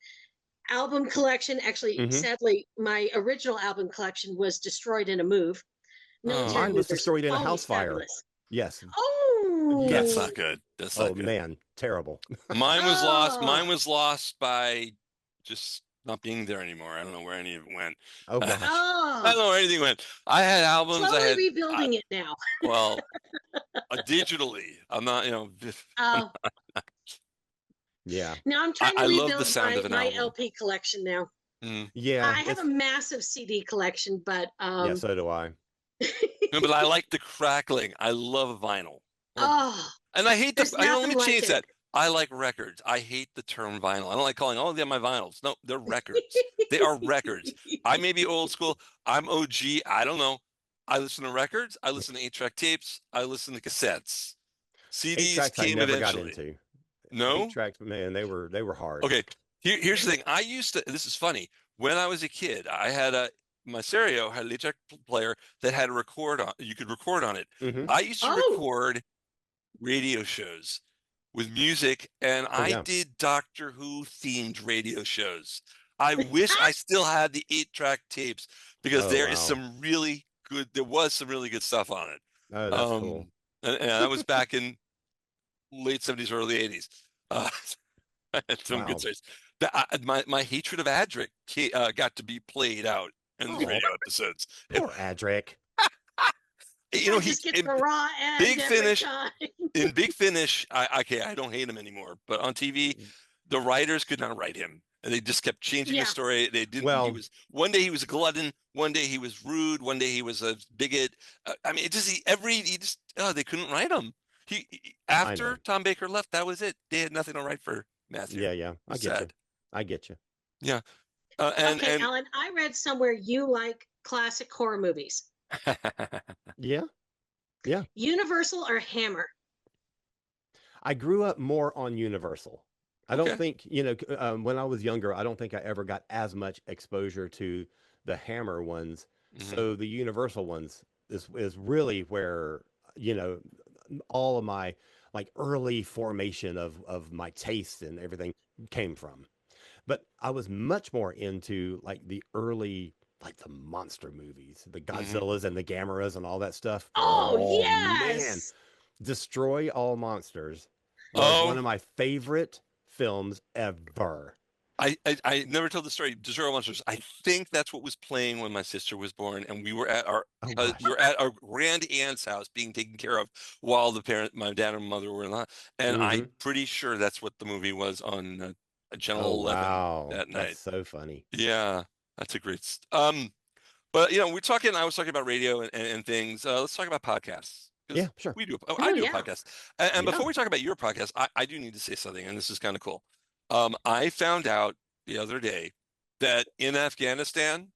album collection. Actually, sadly, my original album collection was destroyed in a move.
Mine was destroyed in a house fire.
Fabulous.
Yes.
Oh,
That's not good. That's not good.
Man, terrible.
Mine was lost. Mine was lost by just not being there anymore. I don't know where any of it went.
Oh gosh.
I don't know where anything went. I had albums.
Slowly
I had
rebuilding it now.
Well, digitally. I'm not.
Oh.
Yeah.
Now I'm trying to
I
rebuild
love the sound of an
my
album.
LP collection now.
Yeah.
I have a massive CD collection, but
yeah, so do I.
No, but I like the crackling. I love vinyl.
Oh,
And I hate
there's
let me
nothing
change
like
that. I like records. I hate the term vinyl. I don't like calling, they're my vinyls. No, they're records. They are records. I may be old school. I'm OG. I don't know. I listen to records. I listen to 8-track tapes. I listen to cassettes. CDs
8-tracks
came
I never
eventually.
got into.
No?
8-tracks, man, they were hard.
Okay. Here's the thing. I used to, this is funny. When I was a kid, I had my stereo had an 8-track player that had a record on. You could record on it. I used to record radio shows with music, and I did Doctor Who themed radio shows. I wish I still had the 8-track tapes because there was some really good stuff on it.
Oh, that's cool.
And that was back in late 70s, early 80s. Some good stories. My hatred of Adric got to be played out in the radio episodes.
Poor Adric.
he just gets the raw end
Big Finish.
time.
In Big Finish, I don't hate him anymore, but on TV, the writers could not write him, and they just kept changing
Yeah.
the story. They didn't.
Well-
One day he was a glutton, one day he was rude, one day he was a bigot. I mean, they couldn't write him. After Tom Baker left, that was it. They had nothing to write for Matthew.
Yeah. I get you. I get you.
Yeah.
Okay, Alan, I read somewhere you like classic horror movies.
Yeah.
Universal or Hammer?
I grew up more on Universal. I don't
Okay.
think, when I was younger, I don't think I ever got as much exposure to the Hammer ones.
Mhm.
So the Universal ones is really where, all of my like early formation of my taste and everything came from. But I was much more into like the early, like the monster movies, the Godzillas and the Gameras and all that stuff.
Oh,
man.
yes.
Destroy All Monsters was
Oh.
one of my favorite films ever.
I never told the story. Destroy All Monsters. I think that's what was playing when my sister was born, and we were at our grand aunt's house being taken care of while my dad and mother were in line. And I'm pretty sure that's what the movie was on Channel 11 that night.
That's so funny.
Yeah, that's a great. But I was talking about radio and things. Let's talk about podcasts.
Yeah, sure.
We do.
Oh,
I do
yeah.
a podcast. And before we talk about your podcast, I do need to say something, and this is kind of cool. I found out the other day that in Afghanistan,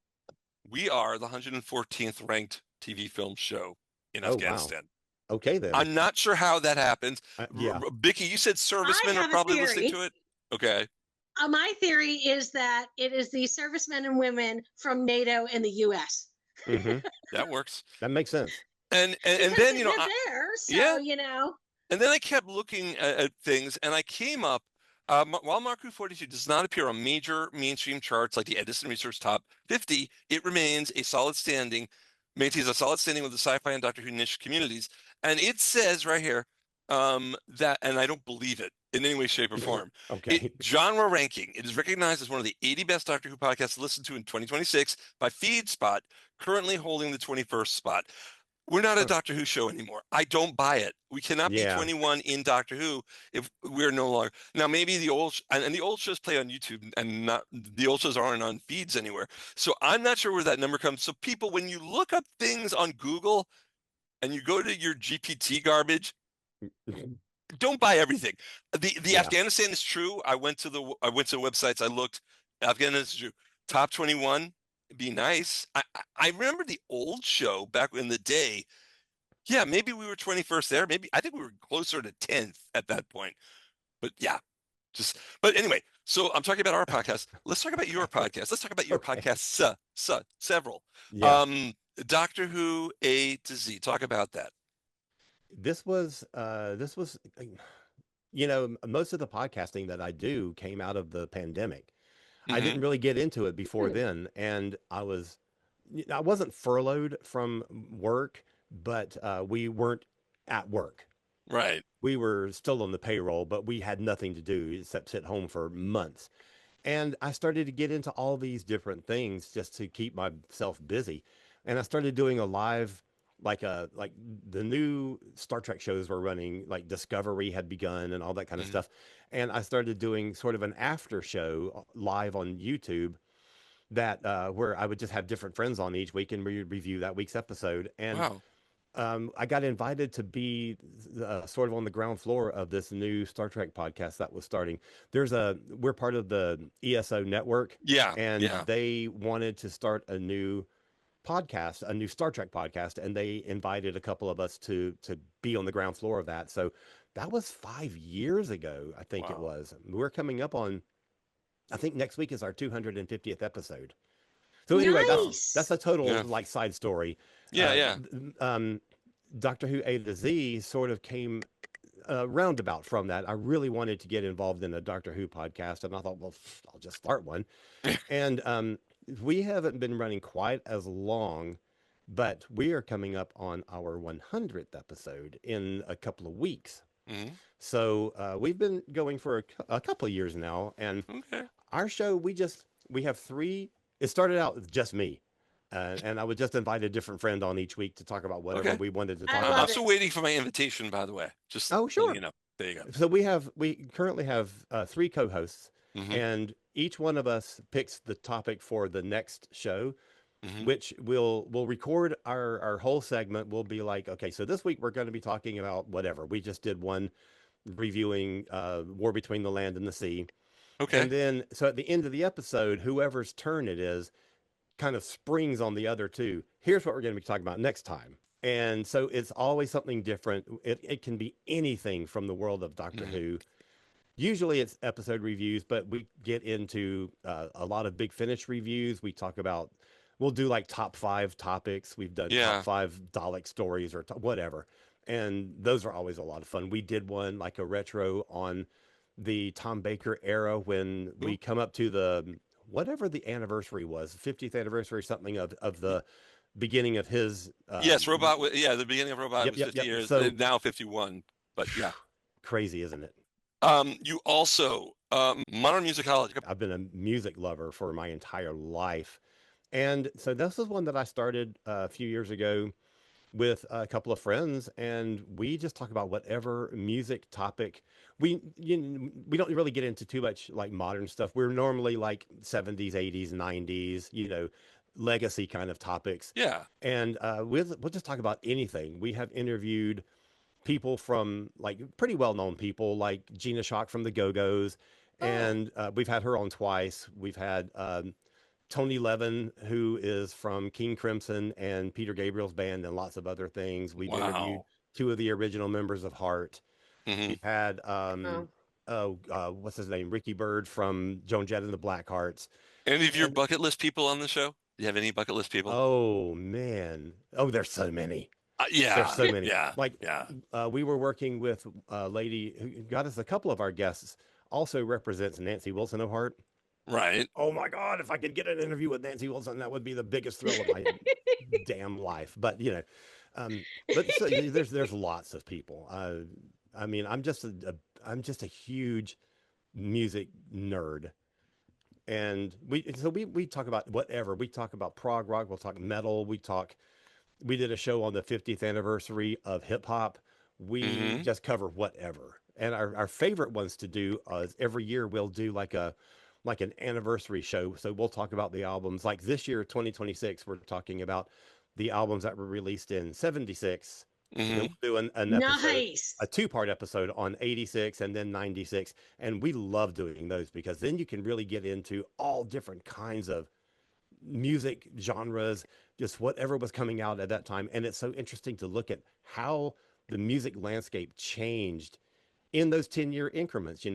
we are the 114th ranked TV film show in Afghanistan.
Wow. Okay, then.
I'm not sure how that happens.
Yeah.
Vicky, you said servicemen
I
are
have a
probably
theory.
listening to it. Okay.
My theory is that it is the servicemen and women from NATO and the U.S.
That works.
That makes sense.
And then
they're there, so
And then I kept looking at things, and I came up. While Mark Who 42 does not appear on major mainstream charts like the Edison Research Top 50, it maintains a solid standing with the sci-fi and Doctor Who niche communities. And it says right here that, and I don't believe it in any way, shape, or form.
Okay.
Genre ranking. It is recognized as one of the 80 best Doctor Who podcasts to listen to in 2026 by FeedSpot, currently holding the 21st spot. We're not a Doctor Who show anymore. I don't buy it. We cannot be 21 in Doctor Who if we're no longer. Now, maybe the old shows play on YouTube, and not the old shows aren't on feeds anywhere. So I'm not sure where that number comes. So people, when you look up things on Google and you go to your GPT garbage, don't buy everything. The Afghanistan is true. I went to the websites. I looked. Afghanistan is true. Top 21. Be nice. I remember the old show back in the day. Yeah, maybe we were 21st there. Maybe I think we were closer to 10th at that point. But yeah, but anyway, so I'm talking about our podcast. Let's talk about your podcast. Let's talk about your podcast. Several.
Yeah.
Doctor Who A to Z. Talk about that.
This was most of the podcasting that I do came out of the pandemic. I didn't really get into it before then, and I wasn't furloughed from work, but we weren't at work.
Right.
We were still on the payroll, but we had nothing to do except sit home for months. And I started to get into all these different things just to keep myself busy. And I started doing a live, like the new Star Trek shows were running, like Discovery had begun and all that kind of stuff. And I started doing sort of an after show live on YouTube that where I would just have different friends on each week and review that week's episode. And I got invited to be sort of on the ground floor of this new Star Trek podcast that was starting. We're part of the ESO network.
Yeah.
And they wanted to start a new podcast, a new Star Trek podcast, and they invited a couple of us to be on the ground floor of that. So that was 5 years ago, I think it was. We're coming up on, I think next week is our 250th episode. So anyway, that's a total like side story. Doctor Who A to Z sort of came roundabout from that. I really wanted to get involved in a Doctor Who podcast, and I thought, well, I'll just start one. And we haven't been running quite as long, but we are coming up on our 100th episode in a couple of weeks. So we've been going for a couple of years now, and our show, we have three. It started out with just me, and I would just invite a different friend on each week to talk about whatever we wanted to talk about.
I'm still waiting for my invitation, by the way. Just
sure.
you know. There you go.
So we currently have 3 co-hosts, and each one of us picks the topic for the next show, which we'll record our whole segment. We'll be like, okay, so this week we're going to be talking about whatever. We just did one reviewing War Between the Land and the Sea.
Okay.
And then, so at the end of the episode, whoever's turn it is kind of springs on the other two. Here's what we're going to be talking about next time. And so it's always something different. It can be anything from the world of Doctor Who. Usually it's episode reviews, but we get into a lot of Big Finish reviews. We talk about, we'll do like top 5 topics. We've done top 5 Dalek stories or whatever. And those are always a lot of fun. We did one like a retro on the Tom Baker era when we come up to the, whatever the anniversary was, 50th anniversary, something of the beginning of his.
Yes, Robot. The beginning of Robot was 50 years. So, now 51. But yeah.
Crazy, isn't it?
You also, Modern Musicology.
I've been a music lover for my entire life. And so this is one that I started a few years ago with a couple of friends, and we just talk about whatever music topic. We don't really get into too much like modern stuff. We're normally like 70s, 80s, 90s, legacy kind of topics.
Yeah.
And we'll just talk about anything. We have interviewed people from like pretty well-known people like Gina Shock from the Go-Go's, and we've had her on twice. We've had Tony Levin, who is from King Crimson and Peter Gabriel's band and lots of other things. We've interviewed 2 of the original members of Heart. We've had what's his name, Ricky Bird from Joan Jett and the Blackhearts.
Any of your bucket list people on the show? Do you have any bucket list people?
Oh man, there's so many.
There's
so many.
Yeah,
we were working with a lady who got us a couple of our guests. Also represents Nancy Wilson of Heart.
Right.
Oh my God, if I could get an interview with Nancy Wilson, that would be the biggest thrill of my damn life. But but so, there's lots of people. I mean, I'm just a huge music nerd, and we talk about whatever. We talk about prog rock. We'll talk metal. We did a show on the 50th anniversary of hip hop. We just cover whatever. And our favorite ones to do is every year we'll do like an anniversary show. So we'll talk about the albums. Like this year, 2026, we're talking about the albums that were released in 76. And then we'll do an episode, a 2-part episode on 86 and then 96. And we love doing those because then you can really get into all different kinds of music genres, just whatever was coming out at that time. And it's so interesting to look at how the music landscape changed in those 10-year increments.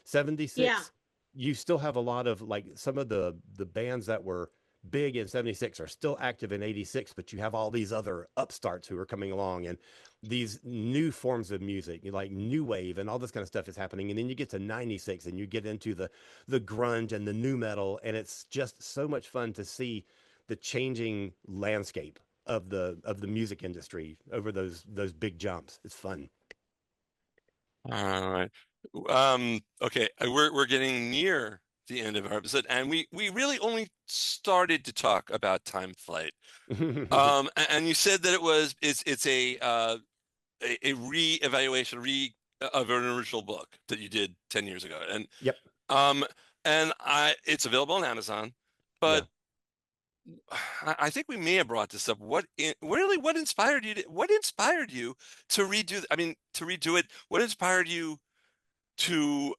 76, you still have a lot of like some of the bands that were big in 76 are still active in 86, but you have all these other upstarts who are coming along and these new forms of music, like new wave and all this kind of stuff is happening. And then you get to 96 and you get into the grunge and the new metal. And it's just so much fun to see the changing landscape of the music industry over those big jumps. It's fun.
All right. Okay, we're getting near the end of our episode, and we really only started to talk about time flight. And you said that it's a re-evaluation of an original book that you did 10 years ago, and and it's available on Amazon, but I think we may have brought this up. What inspired you? What inspired you to redo? To redo it. What inspired you to?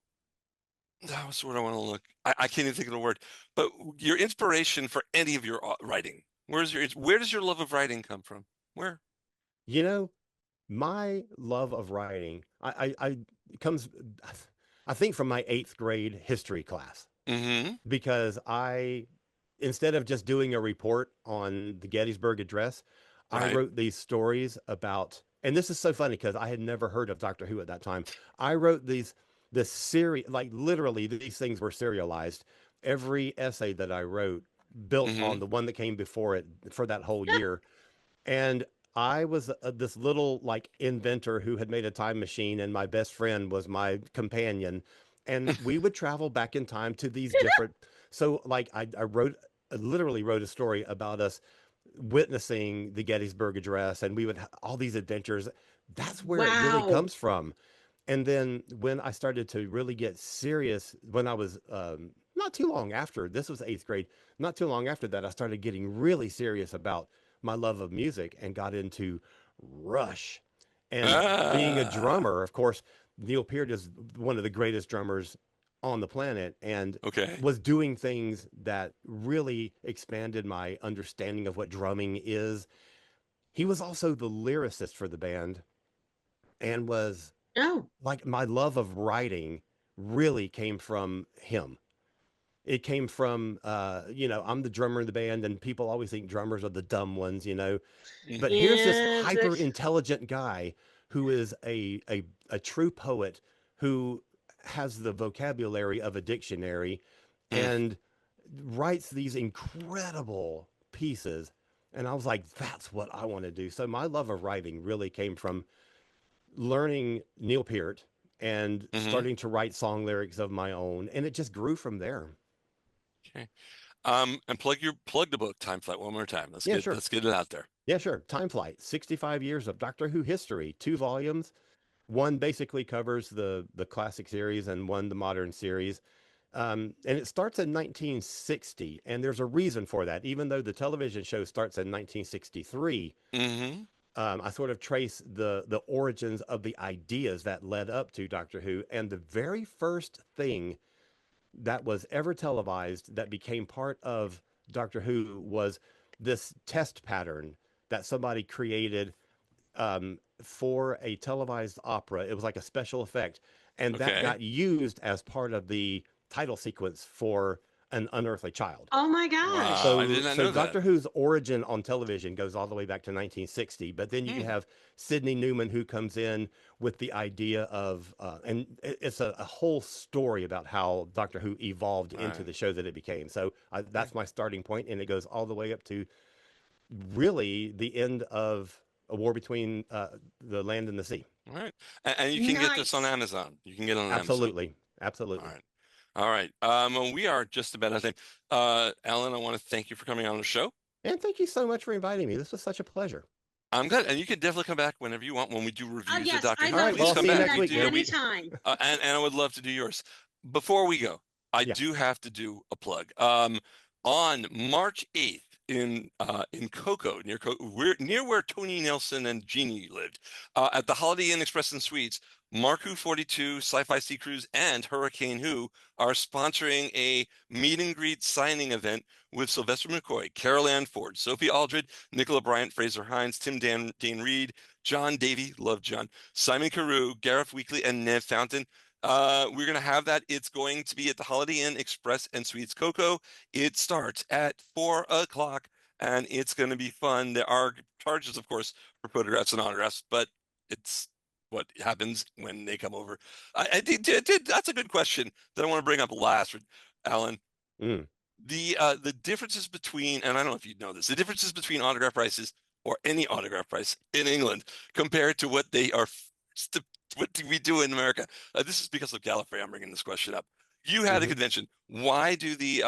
That's what I want to look. I can't even think of the word. But your inspiration for any of your writing. Where does your love of writing come from? Where?
My love of writing, comes, I think, from my 8th grade history class. Because instead of just doing a report on the Gettysburg Address, I wrote these stories about, and this is so funny because I had never heard of Doctor Who at that time. I wrote this series, like literally these things were serialized. Every essay that I wrote built on the one that came before it for that whole year. And I was this little like inventor who had made a time machine, and my best friend was my companion. And we would travel back in time to these different. So like I literally wrote a story about us witnessing the Gettysburg Address, and we would have all these adventures. That's where it really comes from. And then when I started to really get serious, when I was not too long after, this was 8th grade, not too long after that, I started getting really serious about my love of music and got into Rush. And being a drummer, of course, Neil Peart is one of the greatest drummers on the planet, and
Okay.
was doing things that really expanded my understanding of what drumming is. He was also the lyricist for the band, and was
Oh,
like, my love of writing really came from him. It came from, I'm the drummer in the band, and people always think drummers are the dumb ones, but here's this
yeah.
hyper intelligent guy who is a true poet, who has the vocabulary of a dictionary,
Mm.
and writes these incredible pieces. And I was like, that's what I want to do. So my love of writing really came from learning Neil Peart and starting to write song lyrics of my own, and it just grew from there.
Okay. And plug the book, Time Flight, one more time.
Yeah, sure.
Let's get it out there.
Yeah, sure. Time Flight, 65 years of Doctor Who history, 2 volumes. One basically covers the classic series, and one the modern series. And it starts in 1960, and there's a reason for that. Even though the television show starts in 1963, I sort of trace the origins of the ideas that led up to Doctor Who. And the very first thing that was ever televised that became part of Doctor Who was this test pattern that somebody created for a televised opera. It was like a special effect, and that got used as part of the title sequence for An Unearthly Child.
Oh my gosh.
Wow, I did not know that.
Doctor Who's origin on television goes all the way back to 1960, but then you have Sidney Newman, who comes in with the idea of, and it's a whole story about how Doctor Who evolved into the show that it became. So that's my starting point, and it goes all the way up to really the end of a war between the land and the sea.
All right. And you can get this on Amazon. You can get it on
Absolutely.
Amazon.
Absolutely.
All right. We are just about out of time. Alan, I want to thank you for coming on the show.
And thank you so much for inviting me. This was such a pleasure.
I'm good. And you can definitely come back whenever you want when we do reviews
Yes,
of Doctor
I'd
Who.
love
All right,
to
well,
Please come
see you
back.
next week.
Anytime.
And I would love to do yours. Before we go, I do have to do a plug. On March 8th in Cocoa, near where Tony Nelson and Jeannie lived, at the Holiday Inn Express and Suites, Mark Who 42, Sci-Fi Sea Cruise, and Hurricane Who are sponsoring a meet and greet signing event with Sylvester McCoy, Carol Ann Ford, Sophie Aldred, Nicola Bryant, Fraser Hines, Tim Dane Reed, John Davey, love John, Simon Carew, Gareth Weekly, and Nev Fountain. We're going to have that. It's going to be at the Holiday Inn Express and Suites Cocoa. It starts at 4:00, and it's going to be fun. There are charges, of course, for photographs and autographs, but it's what happens when they come over. I did. That's a good question that I want to bring up last, Alan. The differences between, and I don't know if you know this, the differences between autograph prices or any autograph price in England compared to what they are, what do we do in America? This is because of Gallifrey. I'm bringing this question up. You had a convention. Why do the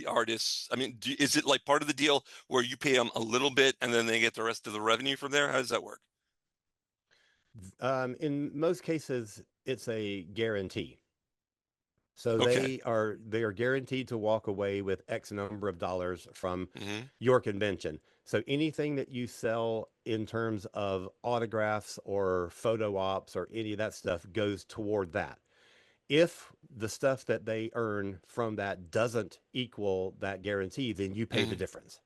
artists? I mean, is it like part of the deal where you pay them a little bit and then they get the rest of the revenue from there? How does that work?
In most cases, it's a guarantee. So they are guaranteed to walk away with X number of dollars from your convention. So anything that you sell in terms of autographs or photo ops or any of that stuff goes toward that. If the stuff that they earn from that doesn't equal that guarantee, then you pay the difference.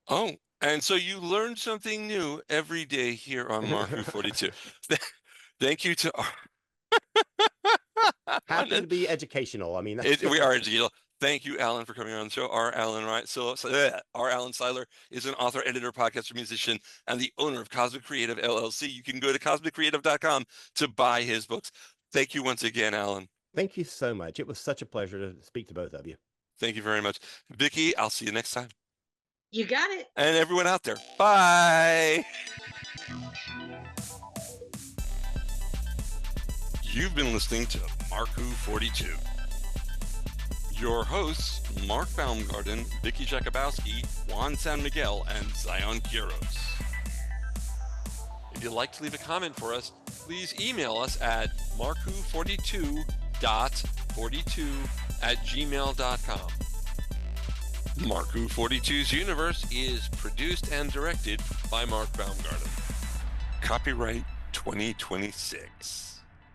Oh, and so you learn something new every day here on Mark Who 42. Thank you to
Happy to be educational. I mean,
we are educational. Thank you, Alan, for coming on the show. Our Alan Siler is an author, editor, podcaster, musician, and the owner of Kozmic Creative, LLC. You can go to cosmiccreative.com to buy his books. Thank you once again, Alan.
Thank you so much. It was such a pleasure to speak to both of you.
Thank you very much. Vicky, I'll see you next time.
You got it.
And everyone out there, bye. You've been listening to Mark Who 42. Your hosts, Mark Baumgarten, Vicky Jakubowski, Juan San Miguel, and Zion Quiros. If you'd like to leave a comment for us, please email us at marku42.42@gmail.com. Marku 42's Universe is produced and directed by Mark Baumgarten. Copyright 2026.